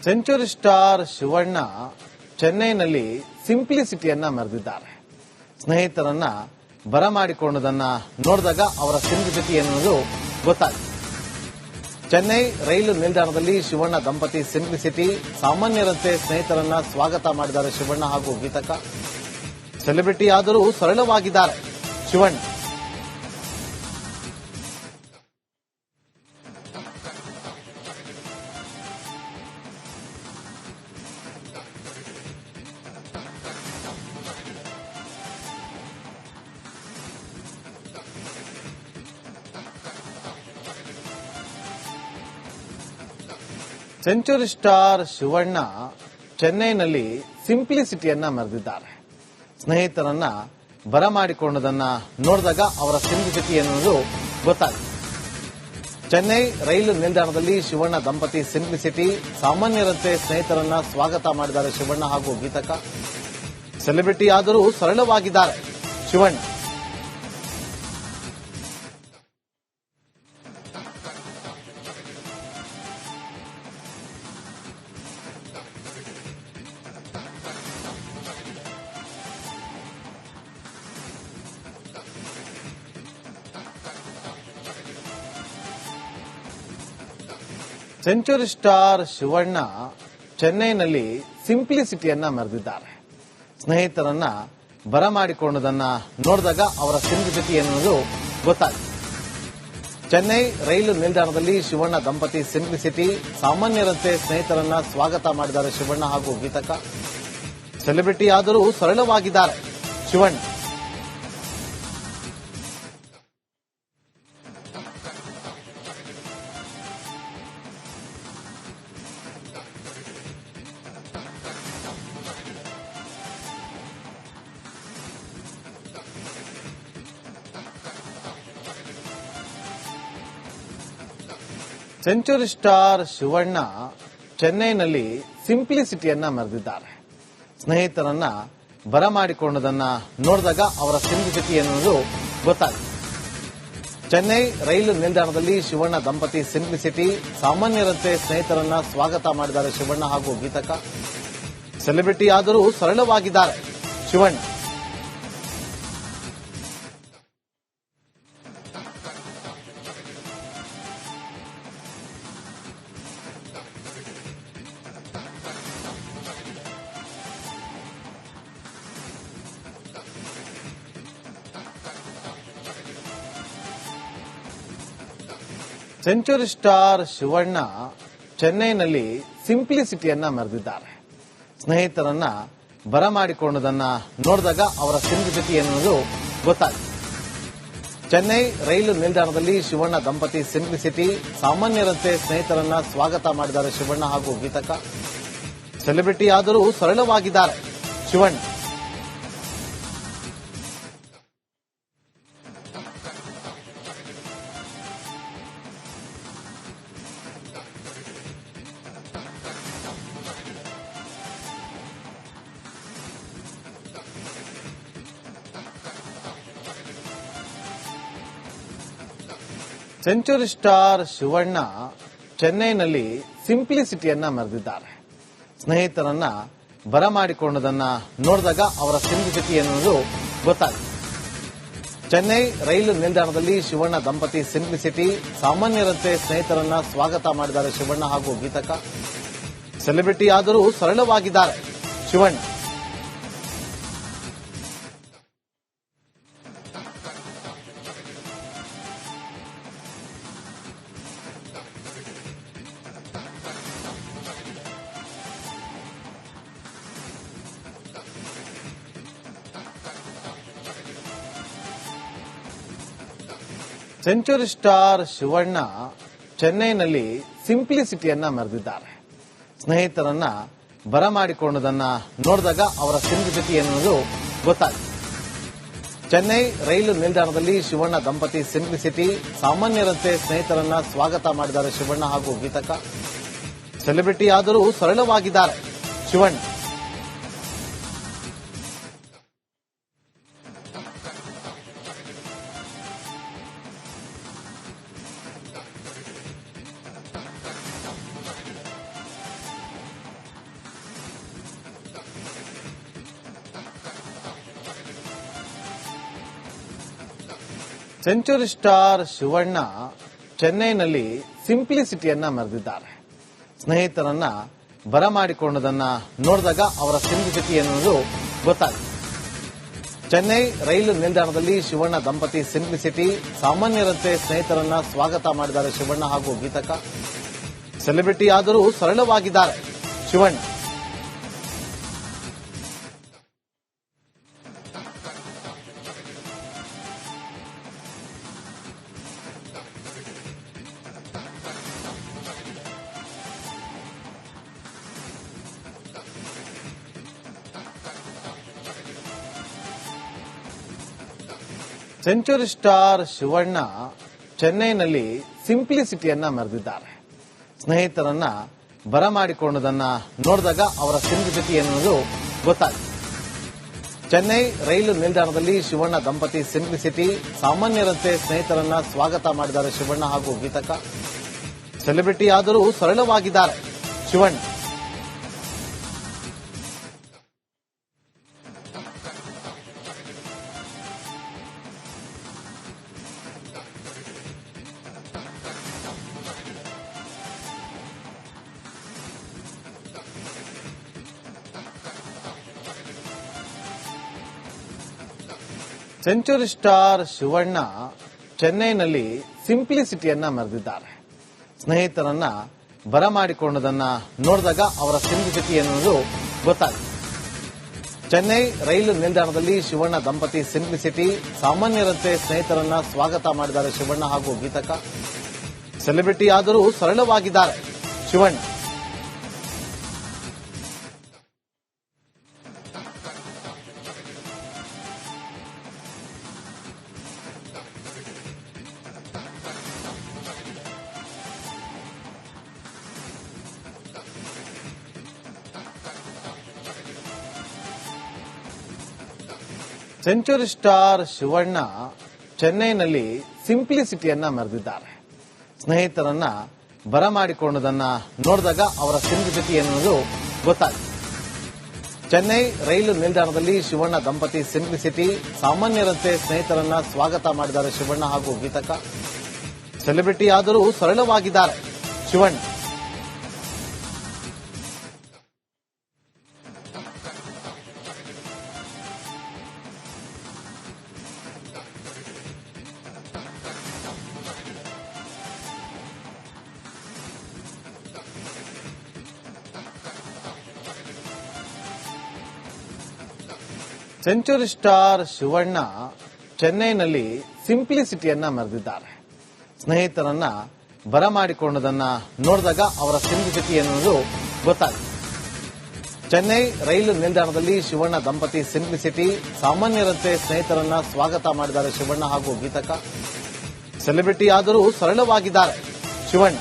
Century star Shivanna ಚೆನ್ನೈನಲ್ಲಿ ಸಿಂಪ್ಲಿಸಿಟಿಯನ್ನ ಮೆರೆದಿದ್ದಾರೆ. ಸ್ನೇಹಿತರನ್ನ ಬರಮಾಡಿಕೊಂಡದನ್ನ ನೋಡಿದಾಗ ಅವರ ಸಿಂಪ್ಲಿಸಿಟಿ ಎನ್ನುವುದು ಗೊತ್ತಾಗಿದೆ. ಚೆನ್ನೈ ರೈಲು ನಿಲ್ದಾಣದಲ್ಲಿ ಶಿವಣ್ಣ ದಂಪತಿ ಸಿಂಪ್ಲಿಸಿಟಿ, ಸಾಮಾನ್ಯರಂತೆ ಸ್ನೇಹಿತರನ್ನ ಸ್ವಾಗತ ಮಾಡಿದ್ದಾರೆ ಶಿವಣ್ಣ ಹಾಗೂ ಗೀತಕ್ಕ. ಸೆಲೆಬ್ರಿಟಿ ಆದರೂ ಸರಳವಾಗಿದ್ದಾರೆ ಶಿವಣ್ಣ. ಸೆಂಚುರಿ ಸ್ಟಾರ್ ಶಿವಣ್ಣ ಚೆನ್ನೈನಲ್ಲಿ ಸಿಂಪ್ಲಿಸಿಟಿಯನ್ನ ಮೆರೆದಿದ್ದಾರೆ. ಸ್ನೇಹಿತರನ್ನ ಬರಮಾಡಿಕೊಂಡದನ್ನ ನೋಡಿದಾಗ ಅವರ ಸಿಂಪ್ಲಿಸಿಟಿ ಎನ್ನುವುದು ಗೊತ್ತಾಗಿದೆ. ಚೆನ್ನೈ ರೈಲು ನಿಲ್ದಾಣದಲ್ಲಿ ಶಿವಣ್ಣ ದಂಪತಿ ಸಿಂಪ್ಲಿಸಿಟಿ, ಸಾಮಾನ್ಯರಂತೆ ಸ್ನೇಹಿತರನ್ನ ಸ್ವಾಗತ ಮಾಡಿದ್ದಾರೆ ಶಿವಣ್ಣ ಹಾಗೂ ಗೀತಕ್ಕ. ಸೆಲೆಬ್ರಿಟಿ ಆದರೂ ಸರಳವಾಗಿದ್ದಾರೆ ಶಿವಣ್ಣ. ಸೆಂಚುರಿ ಸ್ಟಾರ್ ಶಿವಣ್ಣ ಚೆನ್ನೈನಲ್ಲಿ ಸಿಂಪ್ಲಿಸಿಟಿಯನ್ನ ಮೆರೆದಿದ್ದಾರೆ. ಸ್ನೇಹಿತರನ್ನ ಬರಮಾಡಿಕೊಂಡದನ್ನ ನೋಡಿದಾಗ ಅವರ ಸಿಂಪ್ಲಿಸಿಟಿ ಎನ್ನುವುದು ಗೊತ್ತಾಗಿದೆ. ಚೆನ್ನೈ ರೈಲು ನಿಲ್ದಾಣದಲ್ಲಿ ಶಿವಣ್ಣ ದಂಪತಿ ಸಿಂಪ್ಲಿಸಿಟಿ, ಸಾಮಾನ್ಯರಂತೆ ಸ್ನೇಹಿತರನ್ನ ಸ್ವಾಗತ ಮಾಡಿದ್ದಾರೆ ಶಿವಣ್ಣ ಹಾಗೂ ಗೀತಕ್ಕ. ಸೆಲೆಬ್ರಿಟಿ ಆದರೂ ಸರಳವಾಗಿದ್ದಾರೆ ಶಿವಣ್ಣ. ಸೆಂಚುರಿ ಸ್ಟಾರ್ ಶಿವಣ್ಣ ಚೆನ್ನೈನಲ್ಲಿ ಸಿಂಪ್ಲಿಸಿಟಿಯನ್ನ ಮೆರೆದಿದ್ದಾರೆ. ಸ್ನೇಹಿತರನ್ನ ಬರಮಾಡಿಕೊಂಡದನ್ನ ನೋಡಿದಾಗ ಅವರ ಸಿಂಪ್ಲಿಸಿಟಿ ಎನ್ನುವುದು ಗೊತ್ತಾಗಿದೆ. ಚೆನ್ನೈ ರೈಲು ನಿಲ್ದಾಣದಲ್ಲಿ ಶಿವಣ್ಣ ದಂಪತಿ ಸಿಂಪ್ಲಿಸಿಟಿ, ಸಾಮಾನ್ಯರಂತೆ ಸ್ನೇಹಿತರನ್ನ ಸ್ವಾಗತ ಮಾಡಿದ್ದಾರೆ ಶಿವಣ್ಣ ಹಾಗೂ ಗೀತಕ್ಕ. ಸೆಲೆಬ್ರಿಟಿ ಆದರೂ ಸರಳವಾಗಿದ್ದಾರೆ ಶಿವಣ್ಣ. ಸೆಂಚುರಿ ಸ್ಟಾರ್ ಶಿವಣ್ಣ ಚೆನ್ನೈನಲ್ಲಿ ಸಿಂಪ್ಲಿಸಿಟಿಯನ್ನ ಮೆರೆದಿದ್ದಾರೆ. ಸ್ನೇಹಿತರನ್ನ ಬರಮಾಡಿಕೊಂಡದನ್ನ ನೋಡಿದಾಗ ಅವರ ಸಿಂಪ್ಲಿಸಿಟಿ ಎನ್ನುವುದು ಗೊತ್ತಾಗಿದೆ. ಚೆನ್ನೈ ರೈಲು ನಿಲ್ದಾಣದಲ್ಲಿ ಶಿವಣ್ಣ ದಂಪತಿ ಸಿಂಪ್ಲಿಸಿಟಿ, ಸಾಮಾನ್ಯರಂತೆ ಸ್ನೇಹಿತರನ್ನ ಸ್ವಾಗತ ಮಾಡಿದ್ದಾರೆ ಶಿವಣ್ಣ ಹಾಗೂ ಗೀತಕ್ಕ. ಸೆಲೆಬ್ರಿಟಿ ಆದರೂ ಸರಳವಾಗಿದ್ದಾರೆ ಶಿವಣ್ಣ. ಸೆಂಚುರಿ ಸ್ಟಾರ್ ಶಿವಣ್ಣ ಚೆನ್ನೈನಲ್ಲಿ ಸಿಂಪ್ಲಿಸಿಟಿಯನ್ನ ಮೆರೆದಿದ್ದಾರೆ. ಸ್ನೇಹಿತರನ್ನ ಬರಮಾಡಿಕೊಂಡದನ್ನ ನೋಡಿದಾಗ ಅವರ ಸಿಂಪ್ಲಿಸಿಟಿ ಎನ್ನುವುದು ಗೊತ್ತಾಗಿದೆ. ಚೆನ್ನೈ ರೈಲು ನಿಲ್ದಾಣದಲ್ಲಿ ಶಿವಣ್ಣ ದಂಪತಿ ಸಿಂಪ್ಲಿಸಿಟಿ, ಸಾಮಾನ್ಯರಂತೆ ಸ್ನೇಹಿತರನ್ನ ಸ್ವಾಗತ ಮಾಡಿದ್ದಾರೆ ಶಿವಣ್ಣ ಹಾಗೂ ಗೀತಕ್ಕ. ಸೆಲೆಬ್ರಿಟಿ ಆದರೂ ಸರಳವಾಗಿದ್ದಾರೆ ಶಿವಣ್ಣ. ಸೆಂಚುರಿ ಸ್ಟಾರ್ ಶಿವಣ್ಣ ಚೆನ್ನೈನಲ್ಲಿ ಸಿಂಪ್ಲಿಸಿಟಿಯನ್ನ ಮೆರೆದಿದ್ದಾರೆ. ಸ್ನೇಹಿತರನ್ನ ಬರಮಾಡಿಕೊಂಡದನ್ನ ನೋಡಿದಾಗ ಅವರ ಸಿಂಪ್ಲಿಸಿಟಿ ಎನ್ನುವುದು ಗೊತ್ತಾಗಿದೆ. ಚೆನ್ನೈ ರೈಲು ನಿಲ್ದಾಣದಲ್ಲಿ ಶಿವಣ್ಣ ದಂಪತಿ ಸಿಂಪ್ಲಿಸಿಟಿ, ಸಾಮಾನ್ಯರಂತೆ ಸ್ನೇಹಿತರನ್ನ ಸ್ವಾಗತ ಮಾಡಿದ್ದಾರೆ ಶಿವಣ್ಣ ಹಾಗೂ ಗೀತಕ್ಕ. ಸೆಲೆಬ್ರಿಟಿ ಆದರೂ ಸರಳವಾಗಿದ್ದಾರೆ ಶಿವಣ್ಣ. ಸೆಂಚುರಿ ಸ್ಟಾರ್ ಶಿವಣ್ಣ ಚೆನ್ನೈನಲ್ಲಿ ಸಿಂಪ್ಲಿಸಿಟಿಯನ್ನ ಮೆರೆದಿದ್ದಾರೆ. ಸ್ನೇಹಿತರನ್ನ ಬರಮಾಡಿಕೊಂಡದನ್ನ ನೋಡಿದಾಗ ಅವರ ಸಿಂಪ್ಲಿಸಿಟಿ ಎನ್ನುವುದು ಗೊತ್ತಾಗಿದೆ. ಚೆನ್ನೈ ರೈಲು ನಿಲ್ದಾಣದಲ್ಲಿ ಶಿವಣ್ಣ ದಂಪತಿ ಸಿಂಪ್ಲಿಸಿಟಿ, ಸಾಮಾನ್ಯರಂತೆ ಸ್ನೇಹಿತರನ್ನ ಸ್ವಾಗತ ಮಾಡಿದ್ದಾರೆ ಶಿವಣ್ಣ ಹಾಗೂ ಗೀತಕ್ಕ. ಸೆಲೆಬ್ರಿಟಿ ಆದರೂ ಸರಳವಾಗಿದ್ದಾರೆ ಶಿವಣ್ಣ. ಸೆಂಚುರಿ ಸ್ಟಾರ್ ಶಿವಣ್ಣ ಚೆನ್ನೈನಲ್ಲಿ ಸಿಂಪ್ಲಿಸಿಟಿಯನ್ನ ಮೆರೆದಿದ್ದಾರೆ. ಸ್ನೇಹಿತರನ್ನ ಬರಮಾಡಿಕೊಂಡದನ್ನ ನೋಡಿದಾಗ ಅವರ ಸಿಂಪ್ಲಿಸಿಟಿ ಎನ್ನುವುದು ಗೊತ್ತಾಗಿದೆ. ಚೆನ್ನೈ ರೈಲು ನಿಲ್ದಾಣದಲ್ಲಿ ಶಿವಣ್ಣ ದಂಪತಿ ಸಿಂಪ್ಲಿಸಿಟಿ, ಸಾಮಾನ್ಯರಂತೆ ಸ್ನೇಹಿತರನ್ನ ಸ್ವಾಗತ ಮಾಡಿದ್ದಾರೆ ಶಿವಣ್ಣ ಹಾಗೂ ಗೀತಕ್ಕ. ಸೆಲೆಬ್ರಿಟಿ ಆದರೂ ಸರಳವಾಗಿದ್ದಾರೆ ಶಿವಣ್ಣ. ಸೆಂಚುರಿ ಸ್ಟಾರ್ ಶಿವಣ್ಣ ಚೆನ್ನೈನಲ್ಲಿ ಸಿಂಪ್ಲಿಸಿಟಿಯನ್ನ ಮೆರೆದಿದ್ದಾರೆ. ಸ್ನೇಹಿತರನ್ನ ಬರಮಾಡಿಕೊಂಡದನ್ನ ನೋಡಿದಾಗ ಅವರ ಸಿಂಪ್ಲಿಸಿಟಿ ಎನ್ನುವುದು ಗೊತ್ತಾಗಿದೆ. ಚೆನ್ನೈ ರೈಲು ನಿಲ್ದಾಣದಲ್ಲಿ ಶಿವಣ್ಣ ದಂಪತಿ ಸಿಂಪ್ಲಿಸಿಟಿ, ಸಾಮಾನ್ಯರಂತೆ ಸ್ನೇಹಿತರನ್ನ ಸ್ವಾಗತ ಮಾಡಿದ್ದಾರೆ ಶಿವಣ್ಣ ಹಾಗೂ ಗೀತಕ್ಕ. ಸೆಲೆಬ್ರಿಟಿ ಆದರೂ ಸರಳವಾಗಿದ್ದಾರೆ ಶಿವಣ್ಣ. ಸೆಂಚುರಿ ಸ್ಟಾರ್ ಶಿವಣ್ಣ ಚೆನ್ನೈನಲ್ಲಿ ಸಿಂಪ್ಲಿಸಿಟಿಯನ್ನ ಮೆರೆದಿದ್ದಾರೆ. ಸ್ನೇಹಿತರನ್ನ ಬರಮಾಡಿಕೊಂಡದನ್ನ ನೋಡಿದಾಗ ಅವರ ಸಿಂಪ್ಲಿಸಿಟಿ ಎನ್ನುವುದು ಗೊತ್ತಾಗಿದೆ. ಚೆನ್ನೈ ರೈಲು ನಿಲ್ದಾಣದಲ್ಲಿ ಶಿವಣ್ಣ ದಂಪತಿ ಸಿಂಪ್ಲಿಸಿಟಿ, ಸಾಮಾನ್ಯರಂತೆ ಸ್ನೇಹಿತರನ್ನ ಸ್ವಾಗತ ಮಾಡಿದ್ದಾರೆ ಶಿವಣ್ಣ ಹಾಗೂ ಗೀತಕ್ಕ. ಸೆಲೆಬ್ರಿಟಿ ಆದರೂ ಸರಳವಾಗಿದ್ದಾರೆ ಶಿವಣ್ಣ. ಸೆಂಚುರಿ ಸ್ಟಾರ್ ಶಿವಣ್ಣ ಚೆನ್ನೈನಲ್ಲಿ ಸಿಂಪ್ಲಿಸಿಟಿಯನ್ನ ಮೆರೆದಿದ್ದಾರೆ. ಸ್ನೇಹಿತರನ್ನ ಬರಮಾಡಿಕೊಂಡದನ್ನ ನೋಡಿದಾಗ ಅವರ ಸಿಂಪ್ಲಿಸಿಟಿ ಎನ್ನುವುದು ಗೊತ್ತಾಗಿದೆ. ಚೆನ್ನೈ ರೈಲು ನಿಲ್ದಾಣದಲ್ಲಿ ಶಿವಣ್ಣ ದಂಪತಿ ಸಿಂಪ್ಲಿಸಿಟಿ, ಸಾಮಾನ್ಯರಂತೆ ಸ್ನೇಹಿತರನ್ನ ಸ್ವಾಗತ ಮಾಡಿದ್ದಾರೆ ಶಿವಣ್ಣ ಹಾಗೂ ಗೀತಕ್ಕ. ಸೆಲೆಬ್ರಿಟಿ ಆದರೂ ಸರಳವಾಗಿದ್ದಾರೆ ಶಿವಣ್ಣ.